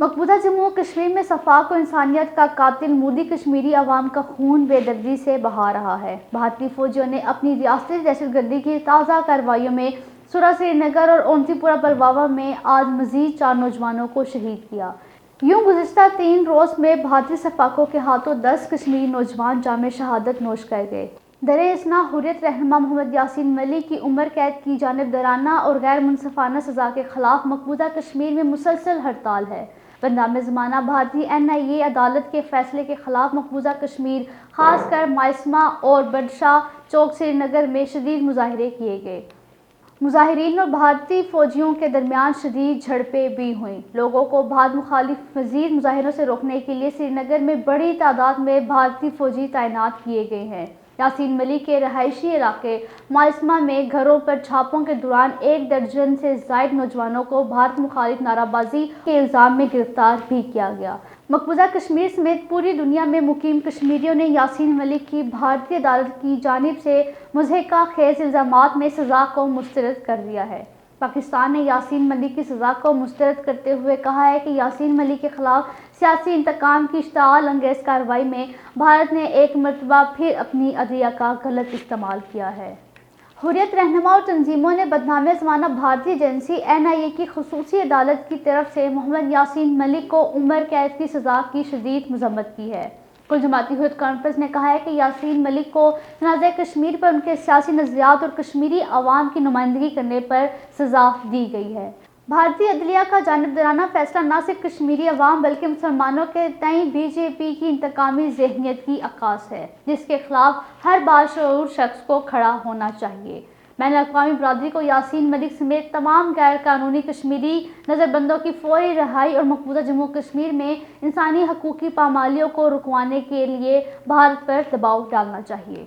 مقبوضہ جموں و کشمیر میں صفاق و انسانیت کا قاتل مودی کشمیری عوام کا خون بے دردی سے بہا رہا ہے۔ بھارتی فوجیوں نے اپنی ریاستی دہشت گردی کی تازہ کارروائیوں میں سورا سری نگر اور اونتی پورہ پلوامہ میں آج مزید 4 نوجوانوں کو شہید کیا۔ یوں گزشتہ 3 روز میں بھارتی صفاقوں کے ہاتھوں 10 کشمیری نوجوان جام شہادت نوش کر گئے۔ درِ اثنا حریت رہنما محمد یاسین ملک کی عمر قید کی جانبدارانہ اور غیر منصفانہ سزا کے خلاف مقبوضہ کشمیر میں مسلسل ہڑتال ہے۔ بندامِ زمانہ بھارتی NIA عدالت کے فیصلے کے خلاف مقبوضہ کشمیر، خاص کر مائسما اور بدشاہ چوک سری نگر میں شدید مظاہرے کیے گئے۔ مظاہرین اور بھارتی فوجیوں کے درمیان شدید جھڑپیں بھی ہوئیں۔ لوگوں کو بھارت مخالف مزید مظاہروں سے روکنے کے لیے سری نگر میں بڑی تعداد میں بھارتی فوجی تعینات کیے گئے ہیں۔ یاسین ملک کے رہائشی علاقے مائسما میں گھروں پر چھاپوں کے دوران 1 درجن سے زائد نوجوانوں کو بھارت مخالف نعرہ بازی کے الزام میں گرفتار بھی کیا گیا۔ مقبوضہ کشمیر سمیت پوری دنیا میں مقیم کشمیریوں نے یاسین ملک کی بھارتی عدالت کی جانب سے مضحکہ خیز الزامات میں سزا کو مسترد کر دیا ہے۔ پاکستان نے یاسین ملک کی سزا کو مسترد کرتے ہوئے کہا ہے کہ یاسین ملک کے خلاف سیاسی انتقام کی اشتعال انگیز کارروائی میں بھارت نے ایک مرتبہ پھر اپنی عدلیہ کا غلط استعمال کیا ہے۔ حریت رہنما اور تنظیموں نے بدنامِ زمانہ بھارتی ایجنسی NIA کی خصوصی عدالت کی طرف سے محمد یاسین ملک کو عمر قید کی سزا کی شدید مذمت کی ہے۔ کل جماعتی حریت کانفرنس نے کہا ہے کہ یاسین ملک کو تنازع کشمیر پر ان کے سیاسی نظریات اور کشمیری عوام کی نمائندگی کرنے پر سزا دی گئی ہے۔ بھارتی عدلیہ کا جانبدارانہ فیصلہ نہ صرف کشمیری عوام بلکہ مسلمانوں کے تئیں BJP کی انتقامی ذہنیت کی عکاس ہے، جس کے خلاف ہر باشعور شخص کو کھڑا ہونا چاہیے۔ بین الاقوامی برادری کو یاسین ملک سمیت تمام غیر قانونی کشمیری نظربندوں کی فوری رہائی اور مقبوضہ جموں و کشمیر میں انسانی حقوق کی پامالیوں کو رکوانے کے لیے بھارت پر دباؤ ڈالنا چاہیے۔